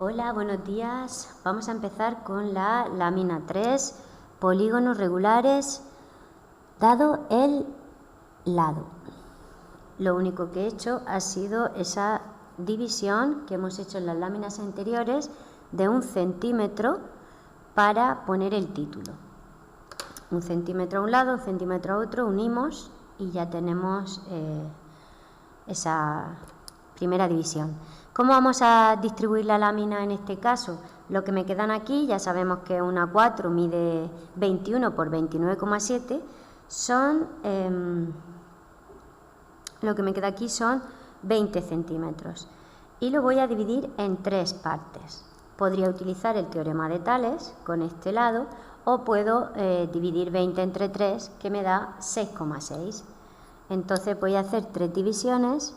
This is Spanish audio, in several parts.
Hola, buenos días. Vamos a empezar con la lámina 3, polígonos regulares, dado el lado. Lo único que he hecho ha sido esa división que hemos hecho en las láminas anteriores de 1 centímetro para poner el título. 1 centímetro a un lado, 1 centímetro a otro, unimos y ya tenemos esa primera división. ¿Cómo vamos a distribuir la lámina en este caso? Lo que me quedan aquí, ya sabemos que una 4 mide 21 por 29,7, lo que me queda aquí son 20 centímetros. Y lo voy a dividir en 3 partes. Podría utilizar el teorema de Tales con este lado, o puedo dividir 20 entre 3, que me da 6,6. Entonces voy a hacer 3 divisiones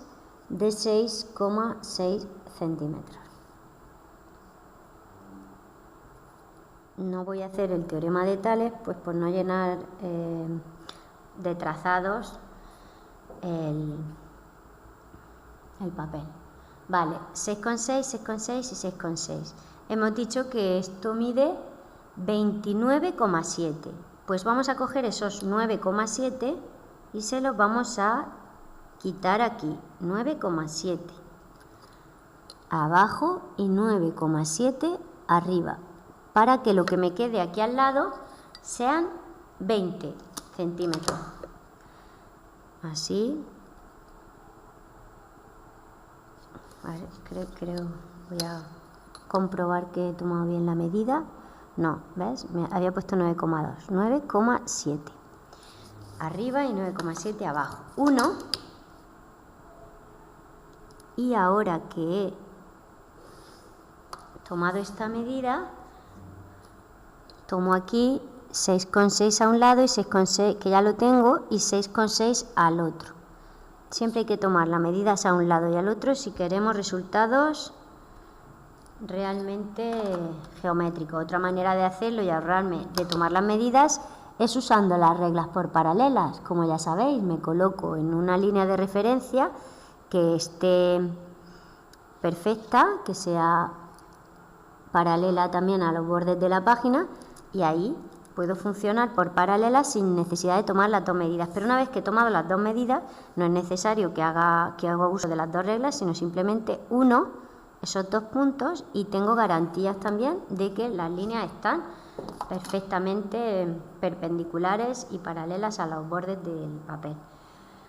de 6,6 centímetros. No voy a hacer el teorema de Tales, pues por no llenar de trazados el papel. Vale, 6,6, 6,6 y 6,6. Hemos dicho que esto mide 29,7. Pues vamos a coger esos 9,7 y se los vamos a quitar aquí, 9,7 abajo y 9,7 arriba, para que lo que me quede aquí al lado sean 20 centímetros. Así. Vale, creo, voy a comprobar que he tomado bien la medida. No, ¿ves? Me había puesto 9,2, 9,7 arriba y 9,7 abajo. 1. Y ahora que he tomado esta medida, tomo aquí 6,6 a un lado y 6,6, que ya lo tengo, y 6,6 al otro. Siempre hay que tomar las medidas a un lado y al otro si queremos resultados realmente geométricos. Otra manera de hacerlo y ahorrarme de tomar las medidas es usando las reglas por paralelas. Como ya sabéis, me coloco en una línea de referencia que esté perfecta, que sea paralela también a los bordes de la página, y ahí puedo funcionar por paralelas sin necesidad de tomar las dos medidas. Pero una vez que he tomado las dos medidas, no es necesario que haga uso de las dos reglas, sino simplemente uno esos dos puntos y tengo garantías también de que las líneas están perfectamente perpendiculares y paralelas a los bordes del papel.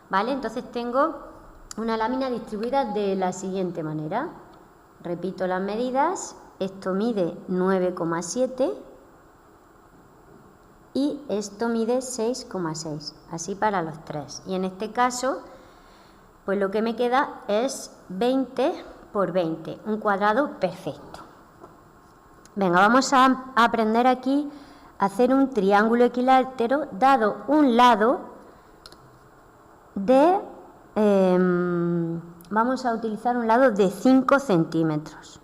¿Vale? Entonces tengo una lámina distribuida de la siguiente manera. Repito las medidas. Esto mide 9,7 y esto mide 6,6. Así para los tres. Y en este caso, pues lo que me queda es 20 por 20, un cuadrado perfecto. Venga, vamos a aprender aquí a hacer un triángulo equilátero dado un lado de... vamos a utilizar un lado de 5 centímetros.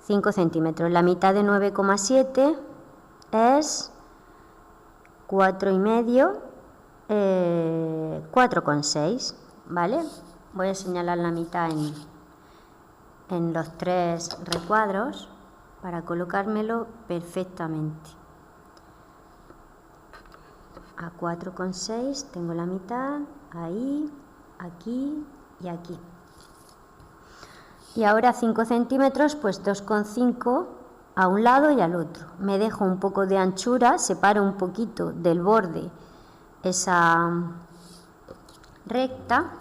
5 centímetros. La mitad de 9,7 es 4,5, 4,6. ¿Vale? Voy a señalar la mitad en los 3 recuadros para colocármelo perfectamente. A 4,6 tengo la mitad, ahí, aquí y aquí. Y ahora 5 centímetros, pues 2,5 a un lado y al otro. Me dejo un poco de anchura, separo un poquito del borde esa recta.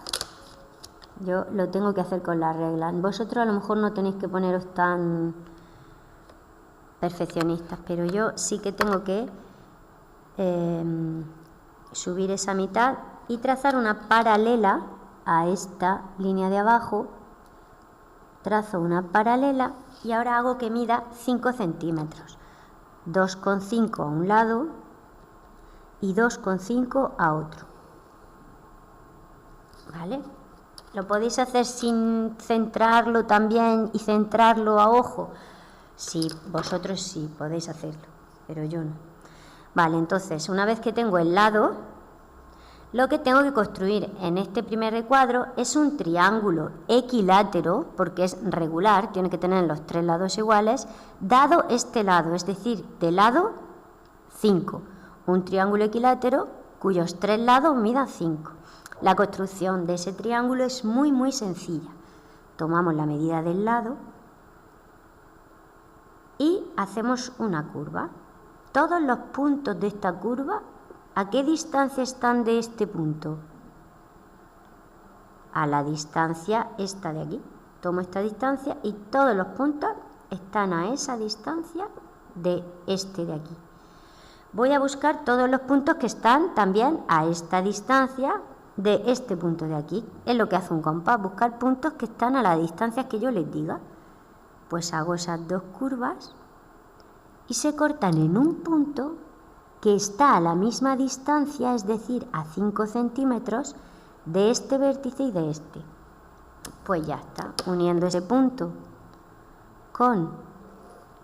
Yo lo tengo que hacer con la regla. Vosotros a lo mejor no tenéis que poneros tan perfeccionistas, pero yo sí que tengo que subir esa mitad y trazar una paralela a esta línea de abajo. Trazo una paralela y ahora hago que mida 5 centímetros. 2,5 a un lado y 2,5 a otro. ¿Vale? Lo podéis hacer sin centrarlo también y centrarlo a ojo. Sí, vosotros sí podéis hacerlo, pero yo no. Vale, entonces una vez que tengo el lado, Lo que tengo que construir en este primer recuadro es un triángulo equilátero, porque es regular, tiene que tener los 3 lados iguales, dado este lado, es decir, de lado 5. Un triángulo equilátero cuyos 3 lados midan 5. La construcción de ese triángulo es muy sencilla. Tomamos la medida del lado y hacemos una curva. Todos los puntos de esta curva, ¿a qué distancia están de este punto? A la distancia esta de aquí. Tomo esta distancia y todos los puntos están a esa distancia de este de aquí. Voy a buscar todos los puntos que están también a esta distancia de este punto de aquí. Es lo que hace un compás, buscar puntos que están a la distancia que yo les diga. Pues hago esas dos curvas y se cortan en un punto que está a la misma distancia, es decir, a 5 centímetros de este vértice y de este. Pues ya está, uniendo ese punto con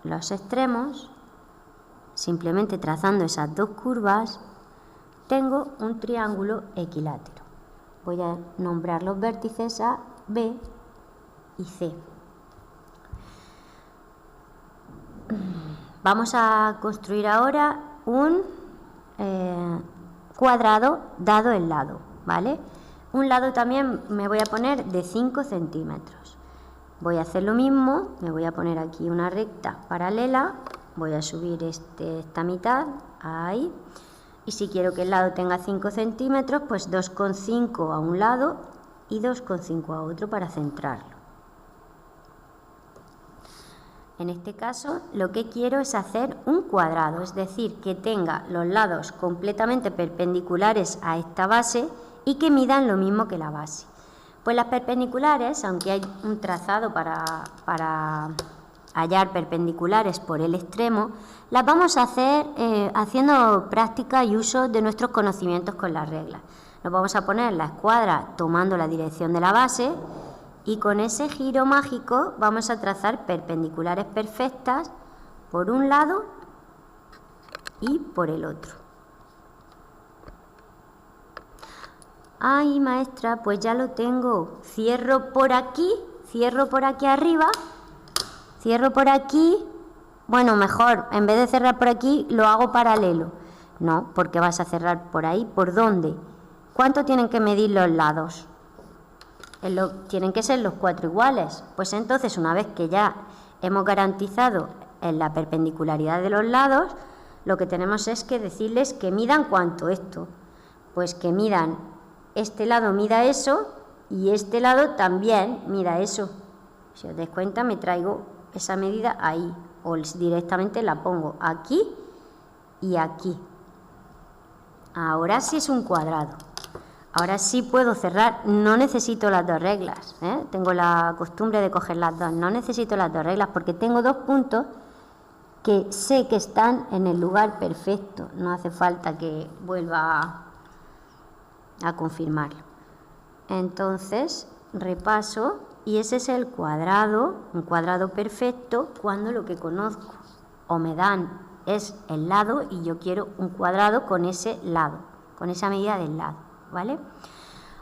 los extremos, simplemente trazando esas dos curvas, tengo un triángulo equilátero. Voy a nombrar los vértices A, B y C. Vamos a construir ahora un cuadrado dado el lado, ¿vale? Un lado también me voy a poner de 5 centímetros. Voy a hacer lo mismo, me voy a poner aquí una recta paralela, voy a subir esta mitad, ahí, y si quiero que el lado tenga 5 centímetros, pues 2,5 a un lado y 2,5 a otro para centrarlo. En este caso, lo que quiero es hacer un cuadrado, es decir, que tenga los lados completamente perpendiculares a esta base y que midan lo mismo que la base. Pues las perpendiculares, aunque hay un trazado para hallar perpendiculares por el extremo, las vamos a hacer haciendo práctica y uso de nuestros conocimientos con las reglas. Nos vamos a poner la escuadra tomando la dirección de la base y con ese giro mágico vamos a trazar perpendiculares perfectas por un lado y por el otro. Ay, maestra, pues ya lo tengo. Cierro por aquí arriba, cierro por aquí. Bueno, mejor, en vez de cerrar por aquí, lo hago paralelo. No, porque vas a cerrar por ahí. ¿Por dónde? ¿Cuánto tienen que medir los lados? Tienen que ser los 4 iguales. Pues entonces, una vez que ya hemos garantizado en la perpendicularidad de los lados, lo que tenemos es que decirles que midan cuánto esto. Pues que midan, este lado mida eso y este lado también mida eso. Si os dais cuenta, me traigo esa medida ahí o directamente la pongo aquí y aquí. Ahora sí es un cuadrado. Ahora sí puedo cerrar, no necesito las dos reglas, ¿eh? Tengo la costumbre de coger las dos, no necesito las dos reglas porque tengo dos puntos que sé que están en el lugar perfecto, no hace falta que vuelva a confirmarlo. Entonces, repaso y ese es el cuadrado, un cuadrado perfecto cuando lo que conozco o me dan es el lado y yo quiero un cuadrado con ese lado, con esa medida del lado. ¿Vale?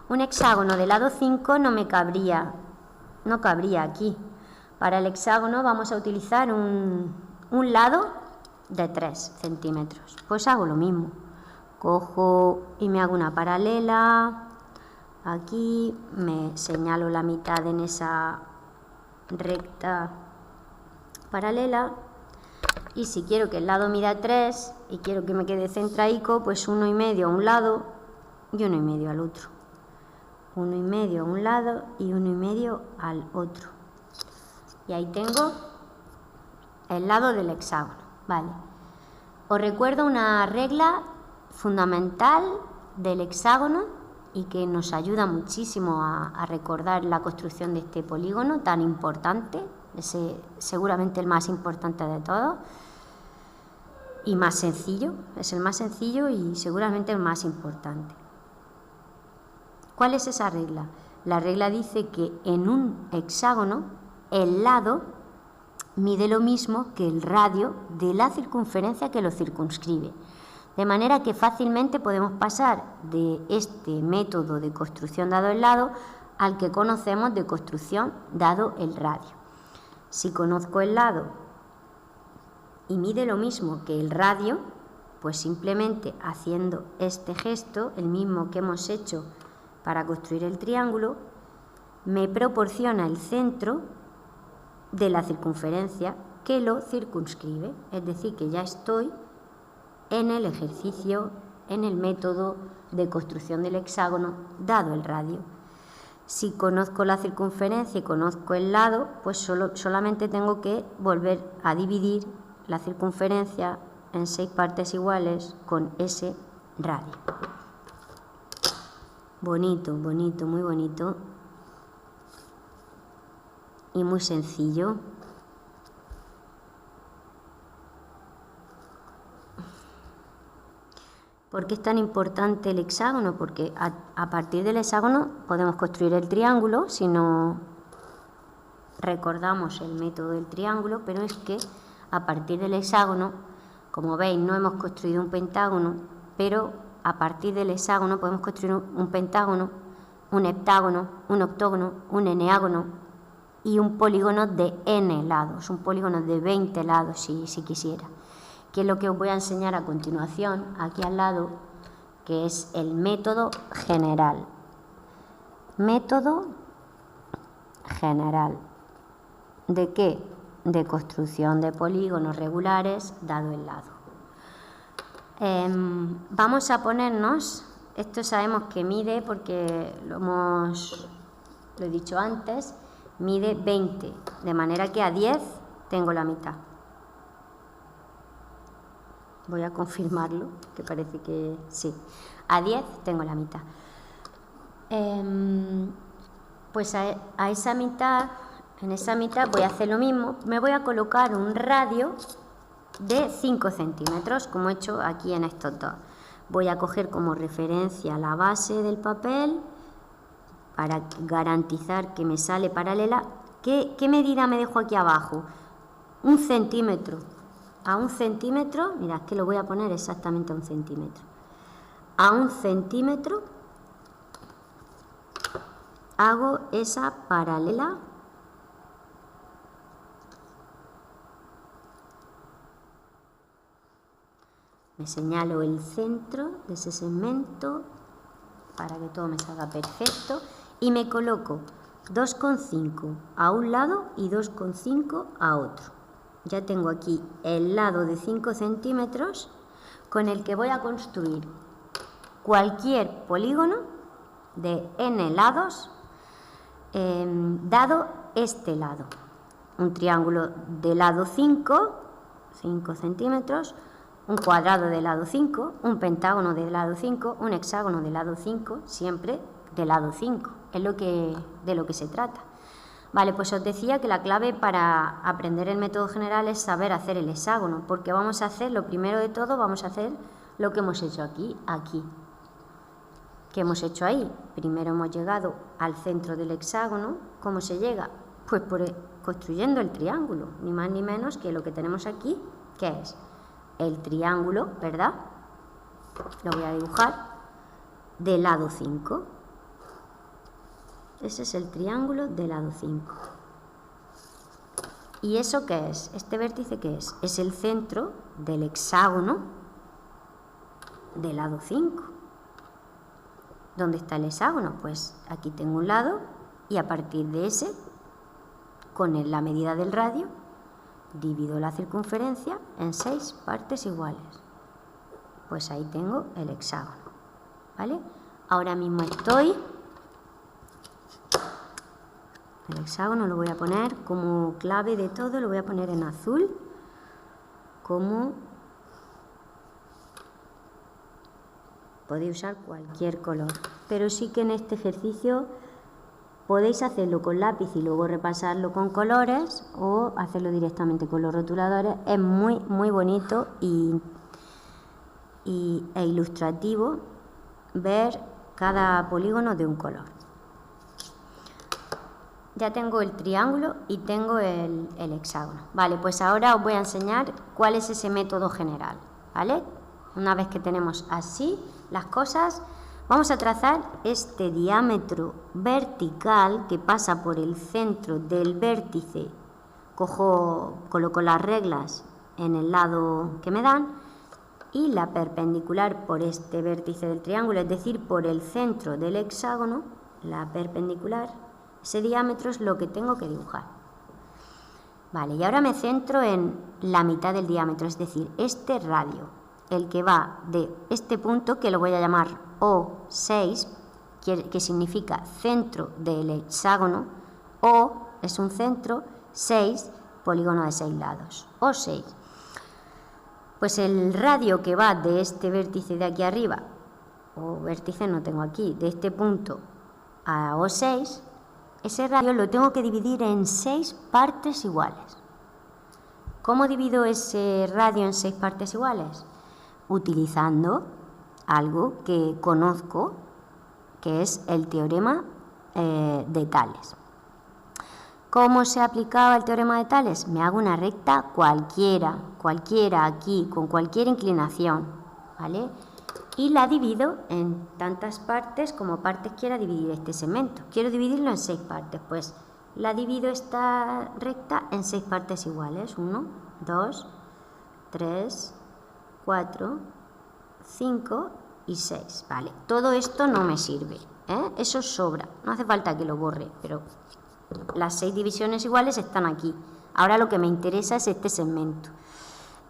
Un hexágono de lado 5 no cabría aquí. Para el hexágono vamos a utilizar un lado de 3 centímetros. Pues hago lo mismo. Cojo y me hago una paralela. Aquí me señalo la mitad en esa recta paralela. Y si quiero que el lado mida 3 y quiero que me quede centraico, pues 1,5 a un lado y 1,5 al otro. 1,5 a un lado y 1,5 al otro. Y ahí tengo el lado del hexágono. Vale. Os recuerdo una regla fundamental del hexágono y que nos ayuda muchísimo a recordar la construcción de este polígono tan importante, seguramente el más importante de todos y más sencillo, es el más sencillo y seguramente el más importante. ¿Cuál es esa regla? La regla dice que en un hexágono el lado mide lo mismo que el radio de la circunferencia que lo circunscribe. De manera que fácilmente podemos pasar de este método de construcción dado el lado al que conocemos de construcción dado el radio. Si conozco el lado y mide lo mismo que el radio, pues simplemente haciendo este gesto, el mismo que hemos hecho para construir el triángulo, me proporciona el centro de la circunferencia que lo circunscribe. Es decir, que ya estoy en el ejercicio, en el método de construcción del hexágono dado el radio. Si conozco la circunferencia y conozco el lado, pues solamente tengo que volver a dividir la circunferencia en 6 partes iguales con ese radio. Bonito, bonito, muy bonito. Y muy sencillo. ¿Por qué es tan importante el hexágono? Porque a partir del hexágono podemos construir el triángulo, si no recordamos el método del triángulo, pero es que a partir del hexágono, como veis, no hemos construido un pentágono, pero a partir del hexágono podemos construir un pentágono, un heptágono, un octógono, un eneágono y un polígono de n lados, un polígono de 20 lados si quisiera, que es lo que os voy a enseñar a continuación, aquí al lado, que es el método general. Método general. ¿De qué? De construcción de polígonos regulares dado el lado. Vamos a ponernos, esto sabemos que mide, porque lo he dicho antes, mide 20, de manera que a 10 tengo la mitad. Voy a confirmarlo, que parece que sí. A 10 tengo la mitad. Pues a esa mitad, en esa mitad voy a hacer lo mismo. Me voy a colocar un radio de 5 centímetros, como he hecho aquí en estos dos. Voy a coger como referencia la base del papel para garantizar que me sale paralela. ¿Qué medida me dejo aquí abajo? 1 centímetro. A 1 centímetro, mirad que lo voy a poner exactamente a 1 centímetro. A 1 centímetro hago esa paralela. Me señalo el centro de ese segmento para que todo me salga perfecto y me coloco 2,5 a un lado y 2,5 a otro. Ya tengo aquí el lado de 5 centímetros con el que voy a construir cualquier polígono de n lados dado este lado. Un triángulo de lado 5 centímetros, un cuadrado de lado 5, un pentágono de lado 5, un hexágono de lado 5, siempre de lado 5. Es de lo que se trata. Vale, pues os decía que la clave para aprender el método general es saber hacer el hexágono, porque vamos a hacer, lo primero de todo, vamos a hacer lo que hemos hecho aquí. ¿Qué hemos hecho ahí? Primero hemos llegado al centro del hexágono. ¿Cómo se llega? Pues construyendo el triángulo, ni más ni menos que lo que tenemos aquí, que es el triángulo, ¿verdad? Lo voy a dibujar de lado 5. Ese es el triángulo de lado 5. ¿Y eso qué es? ¿Este vértice qué es? Es el centro del hexágono de lado 5. ¿Dónde está el hexágono? Pues aquí tengo un lado y a partir de ese, con la medida del radio, divido la circunferencia en 6 partes iguales. Pues ahí tengo el hexágono. ¿Vale? Ahora mismo el hexágono lo voy a poner como clave de todo, lo voy a poner en azul, podéis usar cualquier color, pero sí que en este ejercicio podéis hacerlo con lápiz y luego repasarlo con colores o hacerlo directamente con los rotuladores. Es muy, muy bonito e ilustrativo ver cada polígono de un color. Ya tengo el triángulo y tengo el hexágono. Vale, pues ahora os voy a enseñar cuál es ese método general, ¿vale? Una vez que tenemos así las cosas, vamos a trazar este diámetro vertical que pasa por el centro del vértice. Coloco las reglas en el lado que me dan y la perpendicular por este vértice del triángulo, es decir, por el centro del hexágono, la perpendicular, ese diámetro es lo que tengo que dibujar. Vale, y ahora me centro en la mitad del diámetro, es decir, este radio, el que va de este punto, que lo voy a llamar O6, que significa centro del hexágono. O es un centro, 6, polígono de 6 lados, O6. Pues el radio que va de este vértice de aquí arriba, o vértice no tengo aquí, de este punto a O6, ese radio lo tengo que dividir en 6 partes iguales. ¿Cómo divido ese radio en 6 partes iguales? Utilizando algo que conozco, que es el teorema de Tales. ¿Cómo se aplicaba el teorema de Tales? Me hago una recta cualquiera aquí, con cualquier inclinación, ¿vale? Y la divido en tantas partes como partes quiera dividir este segmento. Quiero dividirlo en 6 partes, pues la divido esta recta en 6 partes iguales. 1, 2, 3, 4, 5 y 6, ¿vale? Todo esto no me sirve, eso sobra, no hace falta que lo borre, pero las 6 divisiones iguales están aquí. Ahora lo que me interesa es este segmento.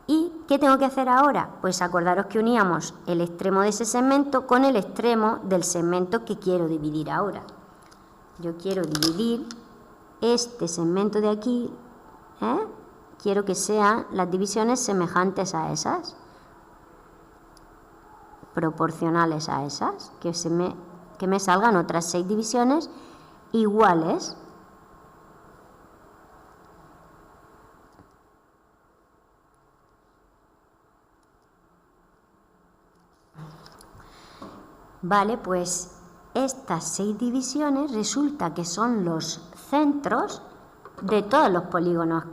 ¿Y qué tengo que hacer ahora? Pues acordaros que uníamos el extremo de ese segmento con el extremo del segmento que quiero dividir ahora. Yo quiero dividir este segmento de aquí, quiero que sean las divisiones semejantes a esas, proporcionales a esas, que me salgan otras 6 divisiones iguales. Vale, pues estas 6 divisiones resulta que son los centros de todos los polígonos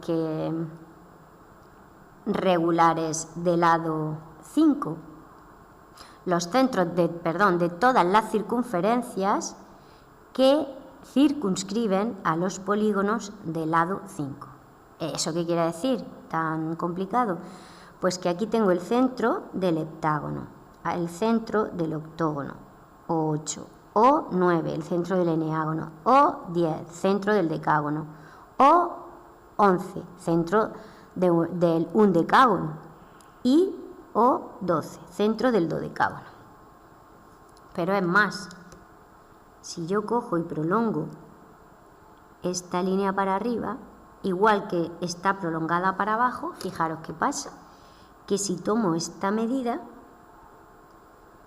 regulares del lado 5. Los centros de todas las circunferencias que circunscriben a los polígonos del lado 5. ¿Eso qué quiere decir? ¿Tan complicado? Pues que aquí tengo el centro del heptágono, el centro del octógono, O8, O9, el centro del eneágono, O10, centro del decágono, O11, centro del undecágono, y O12, centro del dodecágono. Pero es más, si yo cojo y prolongo esta línea para arriba, igual que está prolongada para abajo, fijaros qué pasa, que si tomo esta medida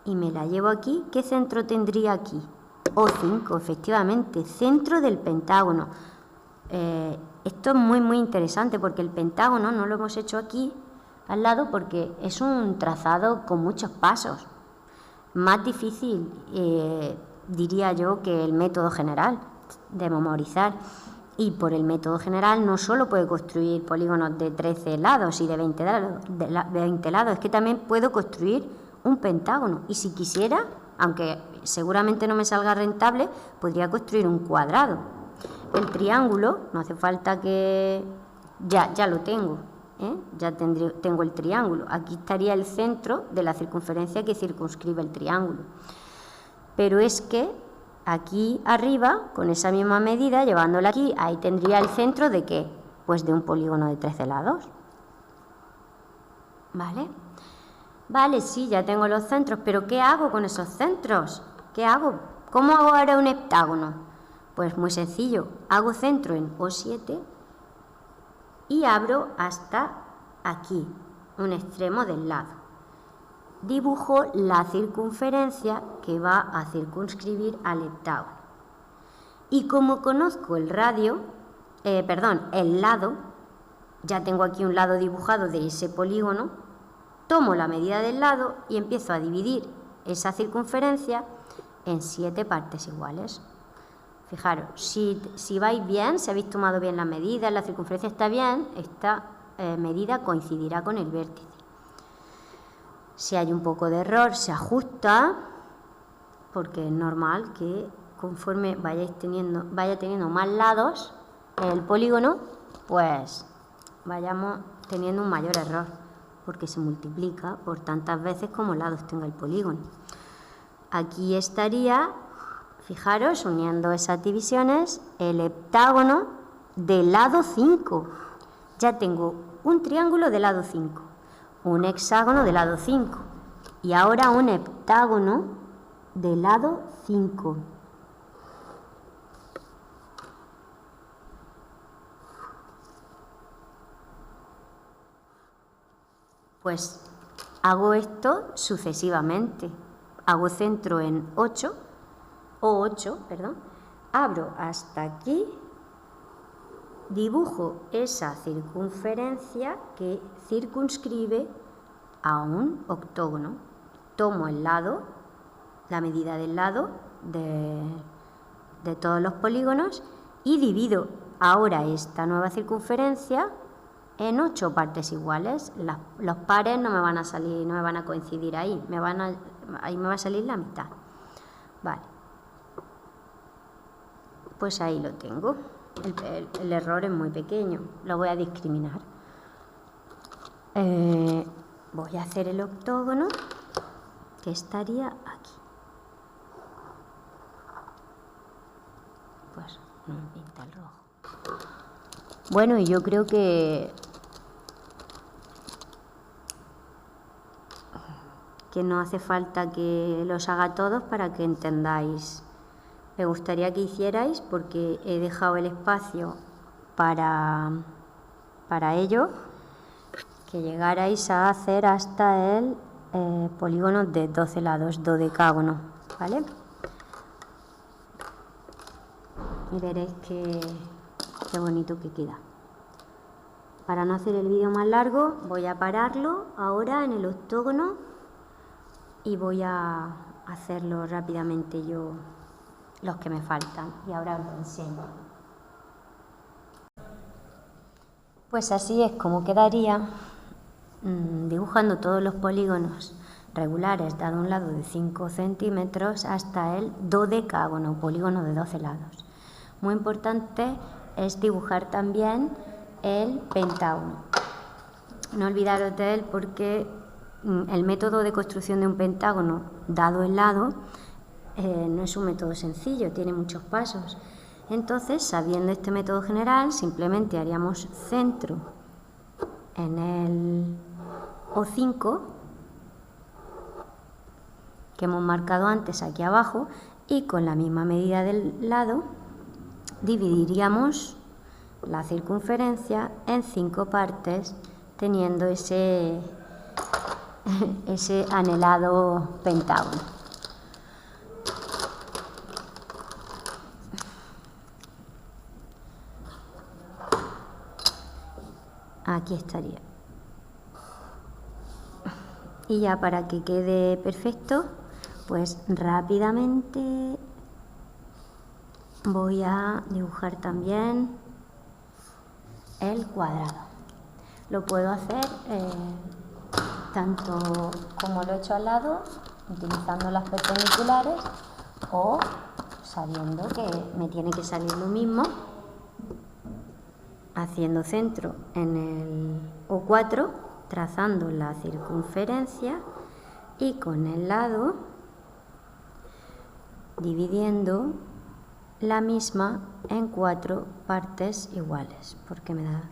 y me la llevo aquí, ¿qué centro tendría aquí? O5, efectivamente, centro del pentágono. Esto es muy interesante porque el pentágono no lo hemos hecho aquí al lado porque es un trazado con muchos pasos. Más difícil, diría yo, que el método general de memorizar. Y por el método general no solo puedo construir polígonos de 13 lados y de 20 lados, es que también puedo construir un pentágono. Y si quisiera, aunque seguramente no me salga rentable, podría construir un cuadrado. El triángulo, no hace falta que... Ya lo tengo, ya tengo el triángulo. Aquí estaría el centro de la circunferencia que circunscribe el triángulo. Pero es que aquí arriba, con esa misma medida, llevándola aquí, ahí tendría el centro ¿de qué? Pues de un polígono de 13 lados. ¿Vale? Vale, sí, ya tengo los centros, pero ¿qué hago con esos centros? ¿Qué hago? ¿Cómo hago ahora un heptágono? Pues muy sencillo, hago centro en O7 y abro hasta aquí, un extremo del lado. Dibujo la circunferencia que va a circunscribir al heptágono. Y como conozco el lado, ya tengo aquí un lado dibujado de ese polígono, tomo la medida del lado y empiezo a dividir esa circunferencia en 7 partes iguales. Fijaros, si vais bien, si habéis tomado bien las medidas, la circunferencia está bien, esta medida coincidirá con el vértice. Si hay un poco de error, se ajusta, porque es normal que conforme vaya teniendo más lados el polígono, pues vayamos teniendo un mayor error, porque se multiplica por tantas veces como lados tenga el polígono. Aquí estaría, fijaros, uniendo esas divisiones, el heptágono de lado 5. Ya tengo un triángulo de lado 5, un hexágono de lado 5 y ahora un heptágono de lado 5. Pues hago esto sucesivamente. Hago centro en 8, abro hasta aquí, dibujo esa circunferencia que circunscribe a un octógono. Tomo el lado, la medida del lado de todos los polígonos y divido ahora esta nueva circunferencia en 8 partes iguales. Los pares no me van a salir, no me van a coincidir ahí, ahí me va a salir la mitad. Vale, pues ahí lo tengo. El error es muy pequeño, lo voy a discriminar. Voy a hacer el octógono que estaría aquí. Pues no me pinta el rojo. Bueno, y yo creo que no hace falta que los haga todos para que entendáis. Me gustaría que hicierais, porque he dejado el espacio para ello, que llegarais a hacer hasta el polígono de 12 lados, dodecágono, ¿vale? Y veréis qué bonito que queda. Para no hacer el vídeo más largo, voy a pararlo ahora en el octógono y voy a hacerlo rápidamente yo, los que me faltan, y ahora os lo enseño. Pues así es como quedaría dibujando todos los polígonos regulares dado un lado de 5 centímetros hasta el dodecágono, polígono de 12 lados. Muy importante es dibujar también el pentágono. No olvidaros de él, porque el método de construcción de un pentágono dado el lado no es un método sencillo, tiene muchos pasos. Entonces, sabiendo este método general, simplemente haríamos centro en el O5 que hemos marcado antes aquí abajo, y con la misma medida del lado dividiríamos la circunferencia en 5 partes, teniendo ese anhelado pentágono. Aquí estaría. Y ya para que quede perfecto, pues rápidamente voy a dibujar también el cuadrado. Lo puedo hacer tanto como lo he hecho al lado, utilizando las perpendiculares, o sabiendo que me tiene que salir lo mismo, haciendo centro en el O4, trazando la circunferencia y con el lado dividiendo la misma en 4 partes iguales, porque me da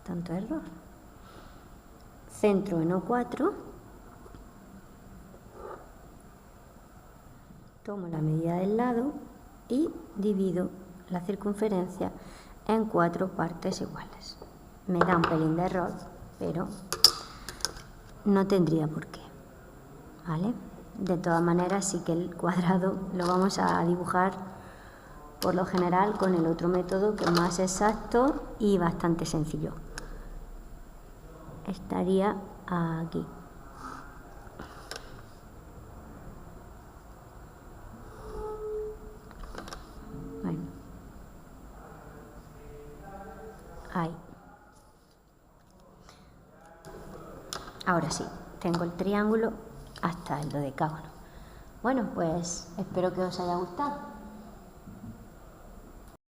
tanto error. Centro en O4, tomo la medida del lado y divido la circunferencia en 4 partes iguales. Me da un pelín de error, pero no tendría por qué, ¿vale? De todas maneras, sí que el cuadrado lo vamos a dibujar por lo general con el otro método, que es más exacto y bastante sencillo. Estaría aquí. Bueno. Ahí. Ahora sí. tengo el triángulo hasta el dodecágono. Bueno, pues espero que os haya gustado.